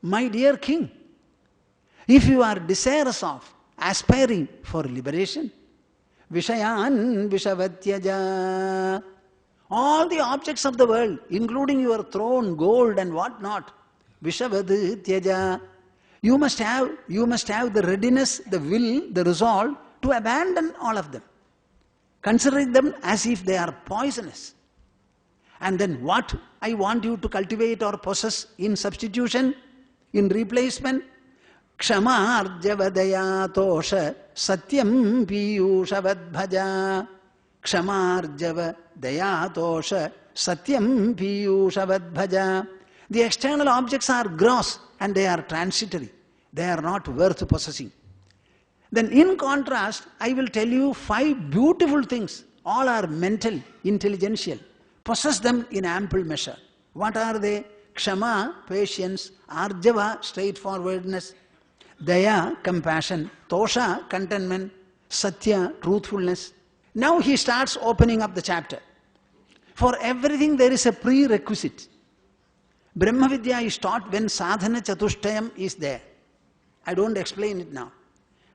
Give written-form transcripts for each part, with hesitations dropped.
my dear king, if you are desirous of, aspiring for liberation, Vishayan Vishavatyaja, all the objects of the world, including your throne, gold and what not, Vishavatyaja, you must have the readiness, the will, the resolve to abandon all of them, considering them as if they are poisonous. And then what I want you to cultivate or possess in substitution, in replacement, Kshamarjavadaya tosha satyam piyushavadbhaja. Kshamarjavadaya tosha satyam piyushavadbhaja. The external objects are gross and they are transitory. They are not worth possessing. Then in contrast, I will tell you 5 beautiful things. All are mental, intelligential. Possess them in ample measure. What are they? Kshama, patience. Arjava, straightforwardness. Daya, compassion. Tosha, contentment. Satya, truthfulness. Now he starts opening up the chapter. For everything there is a prerequisite. Brahma Vidya is taught when sadhana chatushtayam is there. I don't explain it now.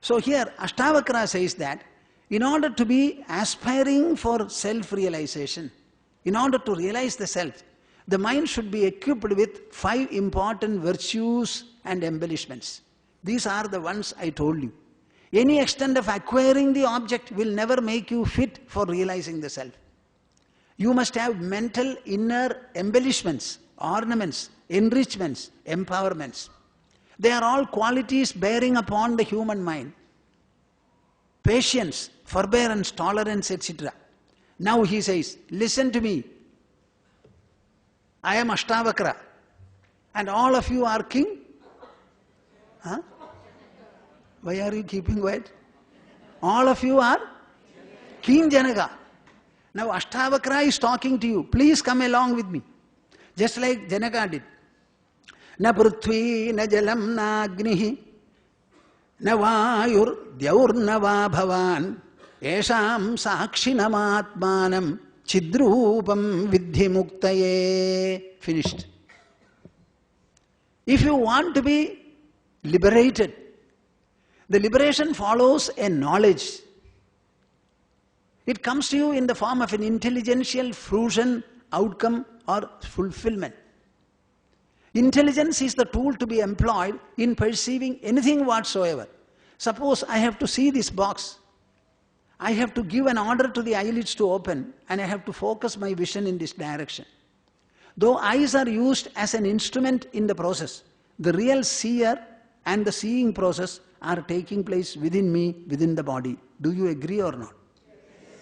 So here Ashtavakra says that in order to be aspiring for self-realization, in order to realize the self, the mind should be equipped with 5 important virtues and embellishments. These are the ones I told you. Any extent of acquiring the object will never make you fit for realizing the self. You must have mental inner embellishments, ornaments, enrichments, empowerments. They are all qualities bearing upon the human mind. Patience, forbearance, tolerance, etc. Now he says, listen to me. I am Ashtavakra and all of you are king. Huh? Why are you keeping quiet? All of you are King Janaka. Now Ashtavakra is talking to you. Please come along with me. Just like Janaka did. Na prithvi, na jalam, na agnihi, na vayur, dyaur, va bhavan, esham sakshinamatmanam, chidrupam vidhi muktaye. Finished. If you want to be liberated, the liberation follows a knowledge. It comes to you in the form of an intelligential fruition, outcome or fulfillment. Intelligence is the tool to be employed in perceiving anything whatsoever. Suppose I have to see this box. I have to give an order to the eyelids to open and I have to focus my vision in this direction. Though eyes are used as an instrument in the process, the real seer and the seeing process are taking place within me, within the body. Do you agree or not?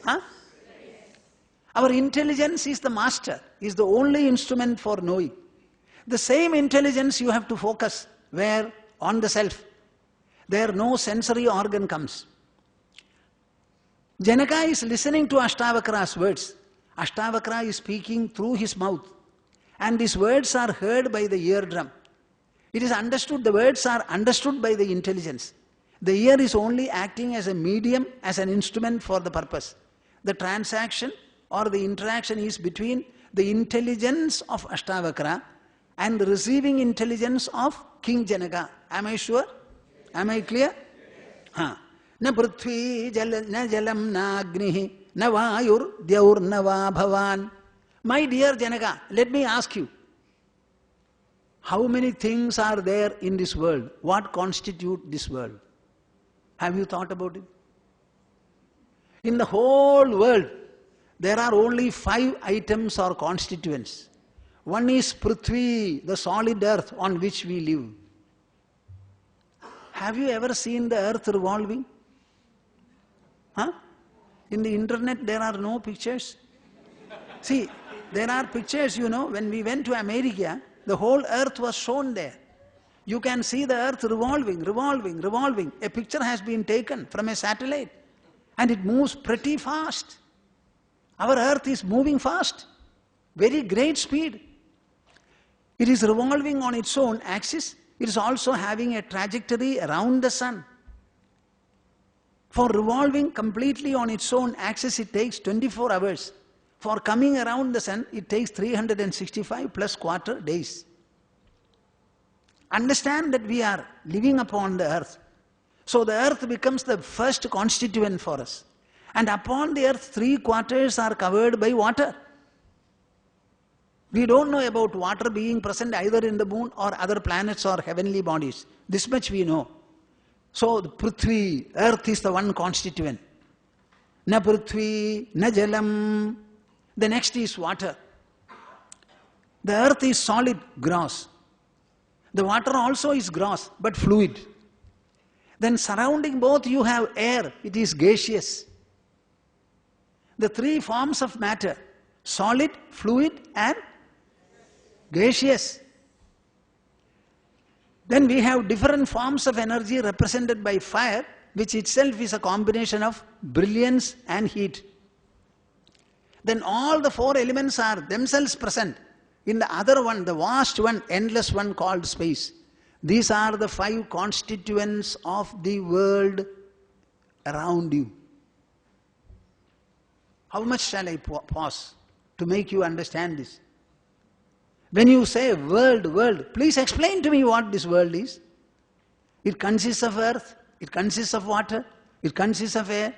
Huh? Our intelligence is the master, is the only instrument for knowing. The same intelligence you have to focus where? On the self. There no sensory organ comes. Janaka is listening to Ashtavakra's words. Ashtavakra is speaking through his mouth. And these words are heard by the eardrum. It is understood, the words are understood by the intelligence. The ear is only acting as a medium, as an instrument for the purpose. The transaction or the interaction is between the intelligence of Ashtavakra and the receiving intelligence of King Janaka. Am I sure? Am I clear? Na prithvi, na jalam, na agnihi, na vayur, dyaur, na va bhavan. My dear Janaka, let me ask you, how many things are there in this world? What constitute this world? Have you thought about it? In the whole world, there are only 5 items or constituents. One is Prithvi, the solid earth on which we live. Have you ever seen the earth revolving? Huh? In the internet there are no pictures. See, there are pictures, when we went to America, the whole earth was shown there. You can see the earth revolving, revolving, revolving. A picture has been taken from a satellite and it moves pretty fast. Our earth is moving fast, very great speed. It is revolving on its own axis. It is also having a trajectory around the sun. For revolving completely on its own axis, it takes 24 hours. For coming around the sun, it takes 365 plus quarter days. Understand that we are living upon the earth. So the earth becomes the first constituent for us. And upon the earth, 3/4 are covered by water. We don't know about water being present either in the moon or other planets or heavenly bodies. This much we know. So the Prithvi, earth is the one constituent. Na Prithvi, na Jalam. The next is water. The earth is solid, gross. The water also is gross, but fluid. Then surrounding both you have air, it is gaseous. The 3 forms of matter, solid, fluid and gaseous. Then we have different forms of energy represented by fire, which itself is a combination of brilliance and heat. Then all the 4 elements are themselves present in the other one, the vast one, endless one called space. These are the 5 constituents of the world around you. How much shall I pause to make you understand this? When you say world, please explain to me what this world is. It consists of earth, it consists of water, it consists of air,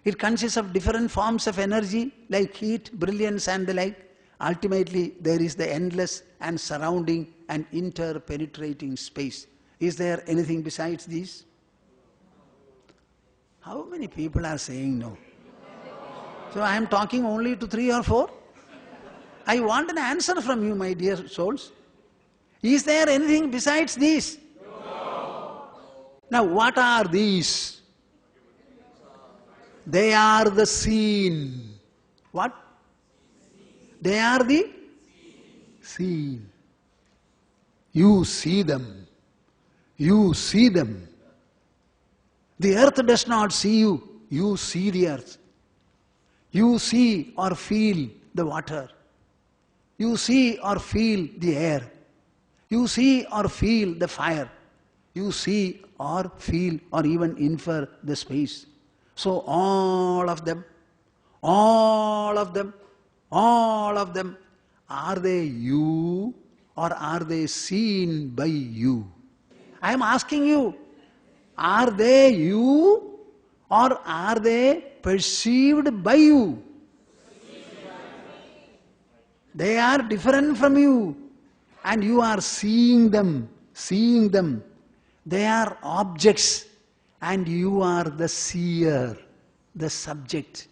it consists of different forms of energy like heat, brilliance and the like. Ultimately, there is the endless and surrounding and interpenetrating space. Is there anything besides these? How many people are saying no? So I am talking only to 3 or 4? I want an answer from you, my dear souls. Is there anything besides these? No. Now what are these? They are the seen. What? They are the seen. You see them. You see them. The earth does not see you. You see the earth. You see or feel the water. You see or feel the air. You see or feel the fire. You see or feel or even infer the space. So all of them, are they you or are they seen by you? I am asking you, are they you or are they perceived by you? They are different from you and you are seeing them. They are objects and you are the seer, the subject.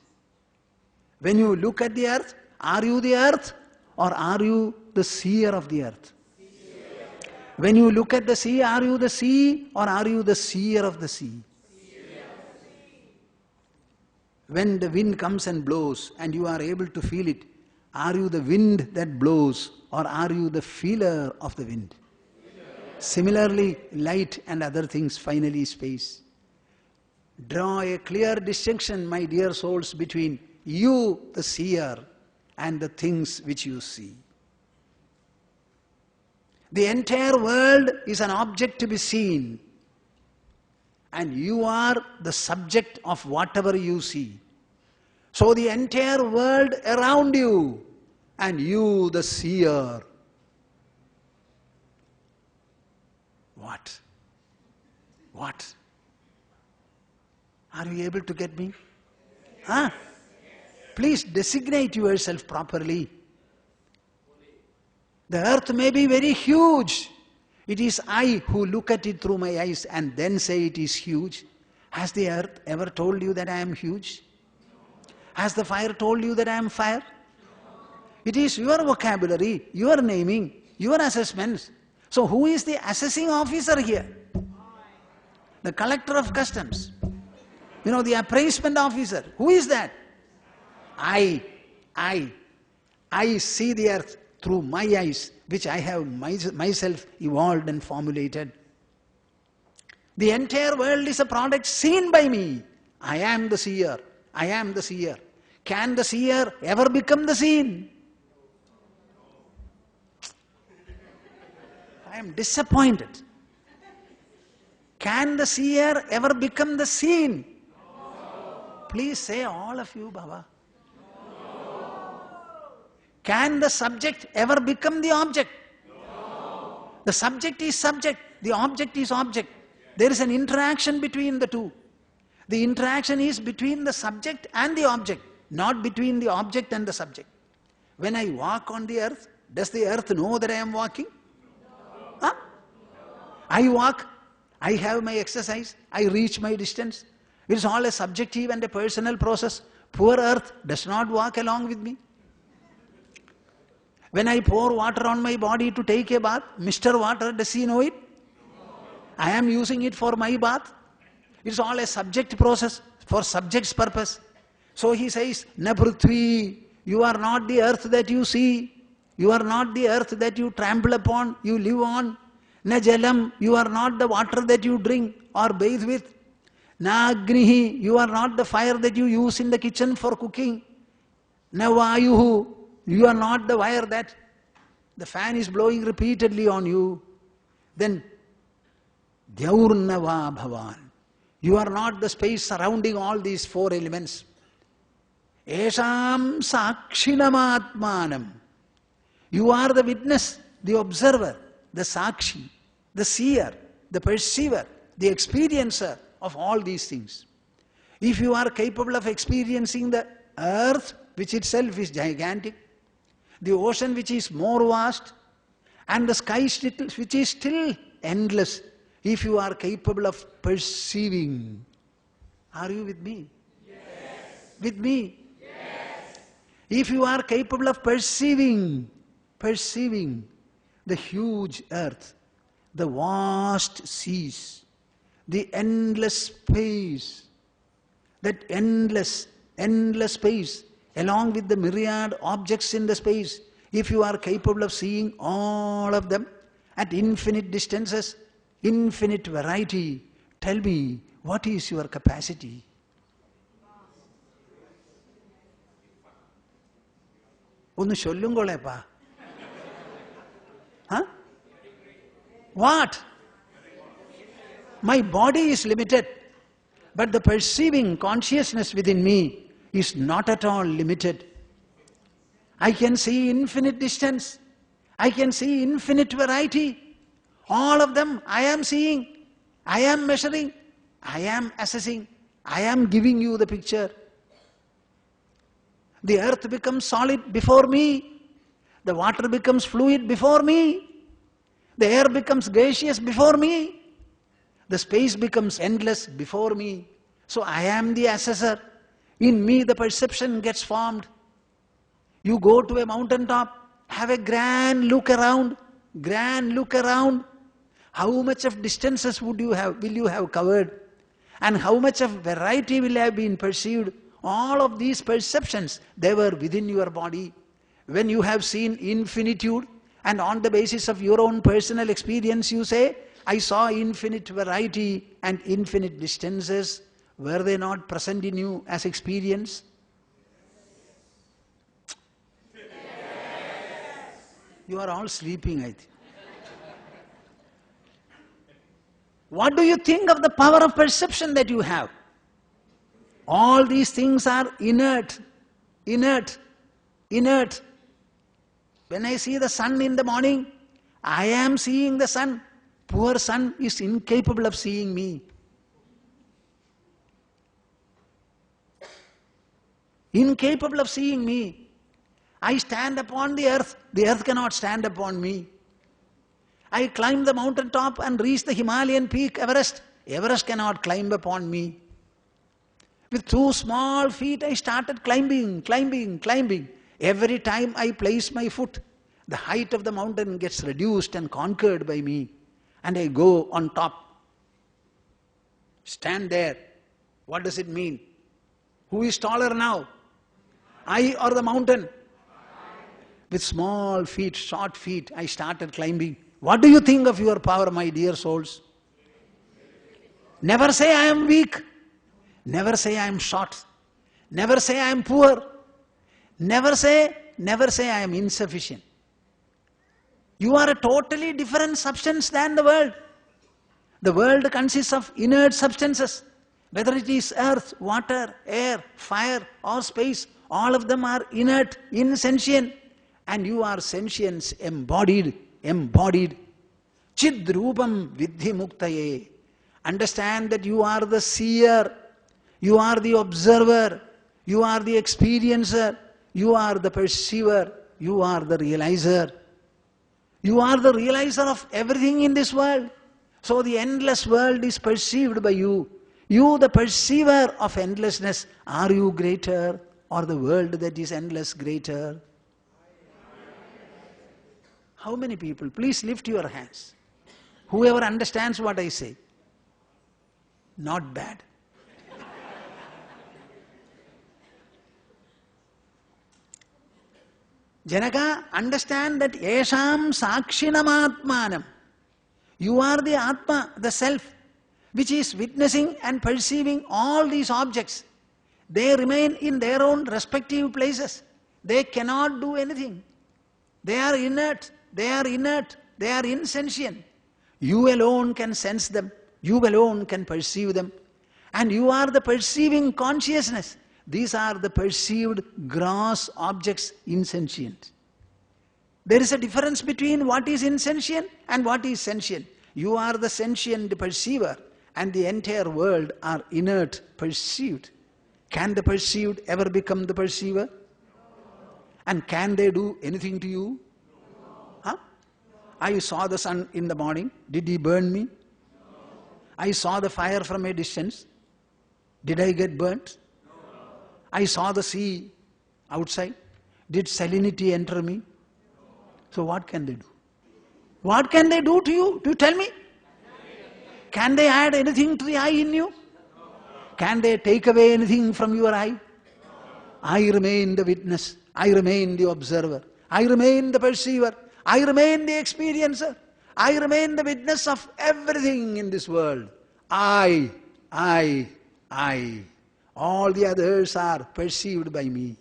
When you look at the earth, are you the earth or are you the seer of the earth? Seer. When you look at the sea, are you the sea or are you the seer of the sea? Seer. When the wind comes and blows and you are able to feel it, are you the wind that blows or are you the feeler of the wind? Similarly, light and other things, finally space. Draw a clear distinction, my dear souls, between you, the seer, and the things which you see. The entire world is an object to be seen, and you are the subject of whatever you see. So the entire world around you, and you, the seer. What? Are you able to get me? Huh? Please designate yourself properly. The earth may be very huge. It is I who look at it through my eyes and then say it is huge. Has the earth ever told you that I am huge? Has the fire told you that I am fire? It is your vocabulary, your naming, your assessments. So who is the assessing officer here? The collector of customs. The appraisement officer. Who is that? I see the earth through my eyes, which I have myself evolved and formulated. The entire world is a product seen by me. I am the seer. Can the seer ever become the seen? I am disappointed. Can the seer ever become the seen? Please say, all of you, Baba. Can the subject ever become the object? The subject is subject, the object is object. There is an interaction between the two. The interaction is between the subject and the object, not between the object and the subject. When I walk on the earth, does the earth know that I am walking? Huh? I walk, I have my exercise, I reach my distance. It is all a subjective and a personal process. Poor earth does not walk along with me. When I pour water on my body to take a bath, Mr. Water, does he know it? I am using it for my bath. It is all a subject process for subject's purpose. So he says, Na Prithvi, you are not the earth that you see. You are not the earth that you trample upon, you live on. Na Jalam, you are not the water that you drink or bathe with. Na Agnihi, you are not the fire that you use in the kitchen for cooking. Na Vayuhu, you are not the wire that the fan is blowing repeatedly on you. Then, Dhyaurnava Bhavan, you are not the space surrounding all these four elements. Esham Sakshinam, you are the witness, the observer, the Sakshi, the seer, the perceiver, the experiencer of all these things. If you are capable of experiencing the earth, which itself is gigantic, the ocean which is more vast, and the sky which is still endless, if you are capable of perceiving, are you with me? Yes. With me? Yes. If you are capable of perceiving the huge earth, the vast seas, the endless space, that endless space, along with the myriad objects in the space, if you are capable of seeing all of them at infinite distances, infinite variety, tell me, what is your capacity? Onnu sollungolepa. Huh? What? My body is limited, but the perceiving consciousness within me is not at all limited. I can see infinite distance. I can see infinite variety. All of them I am seeing. I am measuring. I am assessing. I am giving you the picture. The earth becomes solid before me. The water becomes fluid before me. The air becomes gaseous before me. The space becomes endless before me. So I am the assessor. In me the perception gets formed. You go to a mountain top, have a grand look around. How much of distances will you have covered? And how much of variety will have been perceived? All of these perceptions, they were within your body. When you have seen infinitude, and on the basis of your own personal experience you say, I saw infinite variety and infinite distances, were they not present in you as experience? Yes. You are all sleeping, I think. What do you think of the power of perception that you have? All these things are inert. When I see the sun in the morning, I am seeing the sun. Poor sun is incapable of seeing me. Incapable of seeing me. I stand upon the earth cannot stand upon me. I climb the mountain top and reach the Himalayan peak, Everest cannot climb upon me. With 2 small feet I started climbing. Every time I place my foot, the height of the mountain gets reduced and conquered by me. And I go on top. Stand there. What does it mean? Who is taller now? I or the mountain? With small feet, short feet, I started climbing. What do you think of your power, my dear souls? Never say I am weak. Never say I am short. Never say I am poor. Never say I am insufficient. You are a totally different substance than the world. The world consists of inert substances. Whether it is earth, water, air, fire or space, all of them are inert, insentient. And you are sentience embodied. Chidrupam vidhi muktaye. Understand that you are the seer, you are the observer, you are the experiencer, you are the perceiver, you are the realizer. You are the realizer of everything in this world. So the endless world is perceived by you. You, the perceiver of endlessness, are you greater or the world that is endless greater? How many people? Please lift your hands. Whoever understands what I say. Not bad. Janaka, understand that Esham Sakshinam Atmanam. You are the Atma, the self, which is witnessing and perceiving all these objects. They remain in their own respective places. They cannot do anything. They are inert, they are inert, they are insentient. You alone can sense them. You alone can perceive them. And you are the perceiving consciousness. These are the perceived gross objects, insentient. There is a difference between what is insentient and what is sentient. You are the sentient perceiver and the entire world are inert, perceived. Can the perceived ever become the perceiver? And can they do anything to you? Huh? I saw the sun in the morning. Did he burn me? I saw the fire from a distance. Did I get burnt? I saw the sea outside. Did salinity enter me? So what can they do? What can they do to you? Do you tell me? Can they add anything to the eye in you? Can they take away anything from your eye? I remain the witness. I remain the observer. I remain the perceiver. I remain the experiencer. I remain the witness of everything in this world. I. All the others are perceived by me.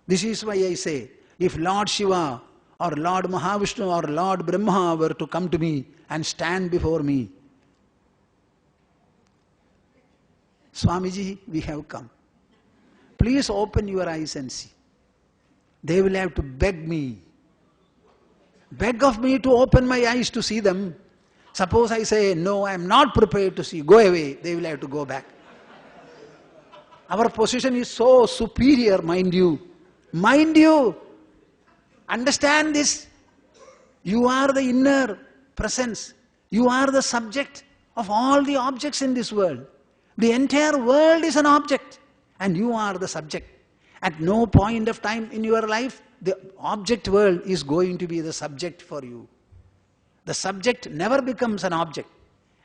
This is why I say, if Lord Shiva or Lord Mahavishnu or Lord Brahma were to come to me and stand before me, Swamiji, we have come. Please open your eyes and see. They will have to beg me. Beg of me to open my eyes to see them. Suppose I say, no, I am not prepared to see. Go away. They will have to go back. Our position is so superior, mind you. Mind you. Understand this. You are the inner presence. You are the subject of all the objects in this world. The entire world is an object and you are the subject. At no point of time in your life, the object world is going to be the subject for you. The subject never becomes an object.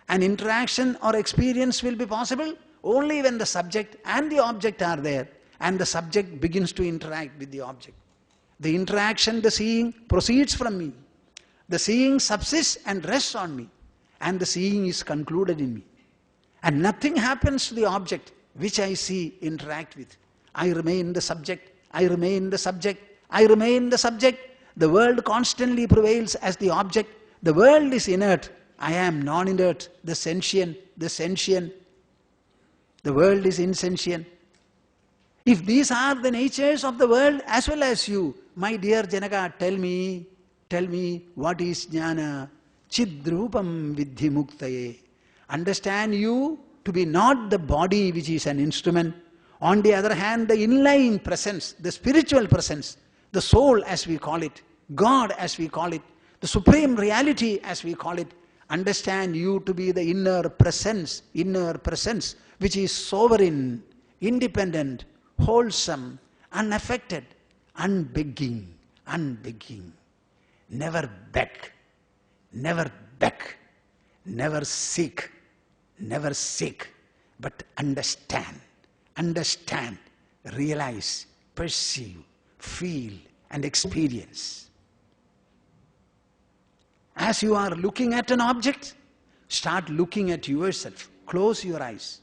An interaction or experience will be possible only when the subject and the object are there and the subject begins to interact with the object. The interaction, the seeing, proceeds from me. The seeing subsists and rests on me, and the seeing is concluded in me. And nothing happens to the object which I see interact with. I remain the subject, I remain the subject, I remain the subject. The world constantly prevails as the object. The world is inert, I am non-inert, the sentient, the sentient. The world is insentient. If these are the natures of the world as well as you, my dear Janaka, tell me, what is jnana? Chidrupam vidhi muktaye. Understand you to be not the body which is an instrument. On the other hand, the inlying presence, the spiritual presence, the soul as we call it, God as we call it, the supreme reality as we call it. Understand you to be the inner presence, which is sovereign, independent, wholesome, unaffected, unbegging. Never beg, never seek, but understand, realize, perceive, feel and experience. As you are looking at an object, start looking at yourself. Close your eyes.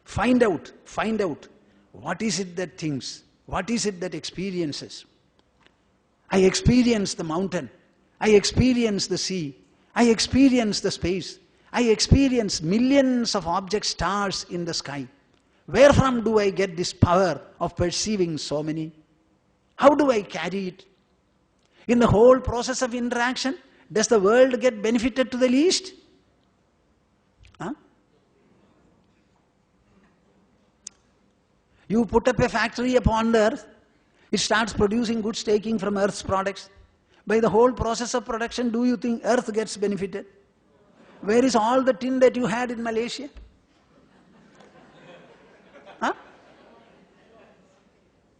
Find out what is it that thinks, what is it that experiences. I experience the mountain, I experience the sea, I experience the space, I experience millions of objects, stars in the sky. Where from do I get this power of perceiving so many? How do I carry it? In the whole process of interaction, does the world get benefited to the least? Huh? You put up a factory upon the earth, it starts producing goods taking from earth's products. By the whole process of production, do you think earth gets benefited? Where is all the tin that you had in Malaysia? Huh?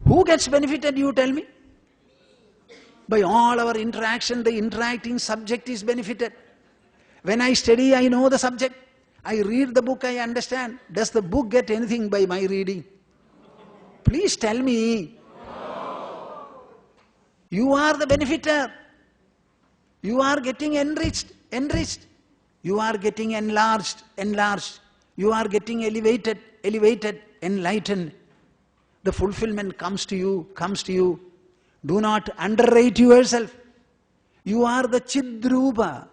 Who gets benefited, you tell me? By all our interaction, the interacting subject is benefited. When I study, I know the subject. I read the book, I understand. Does the book get anything by my reading? Please tell me. You are the benefiter. You are getting enriched. You are getting enlarged. You are getting elevated, enlightened. The fulfillment comes to you. Do not underrate yourself. You are the Chidrupa.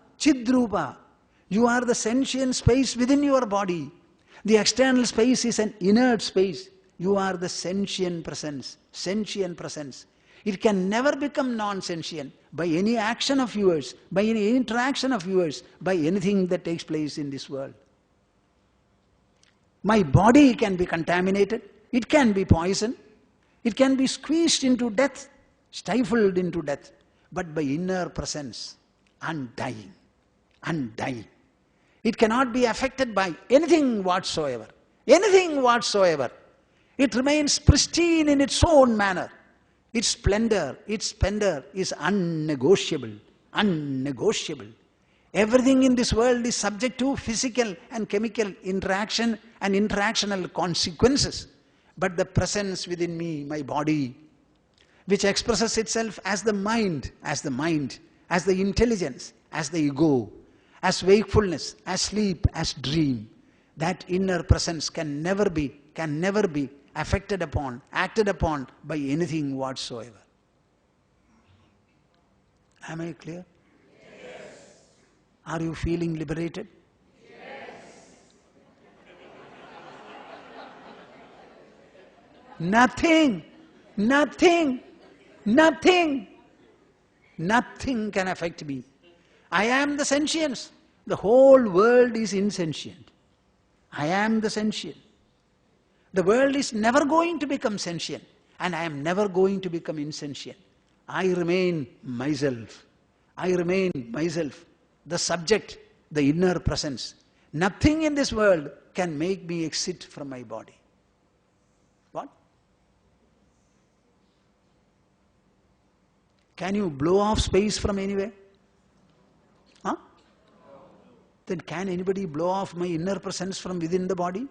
You are the sentient space within your body. The external space is an inert space. You are the sentient presence. It can never become non-sentient by any action of yours, by any interaction of yours, by anything that takes place in this world. My body can be contaminated, it can be poisoned, it can be squeezed into death, stifled into death, but by inner presence, undying. It cannot be affected by anything whatsoever. It remains pristine in its own manner. Its splendor is unnegotiable. Everything in this world is subject to physical and chemical interaction and interactional consequences. But the presence within me, my body, which expresses itself as the mind, as the intelligence, as the ego, as wakefulness, as sleep, as dream, that inner presence can never be acted upon by anything whatsoever. Am I clear? Yes. Are you feeling liberated? Yes. Nothing can affect me. I am the sentience. The whole world is insentient. I am the sentient. The world is never going to become sentient, and I am never going to become insentient. I remain myself, the subject, the inner presence. Nothing in this world can make me exit from my body. What? Can you blow off space from anywhere? Huh? Then can anybody blow off my inner presence from within the body?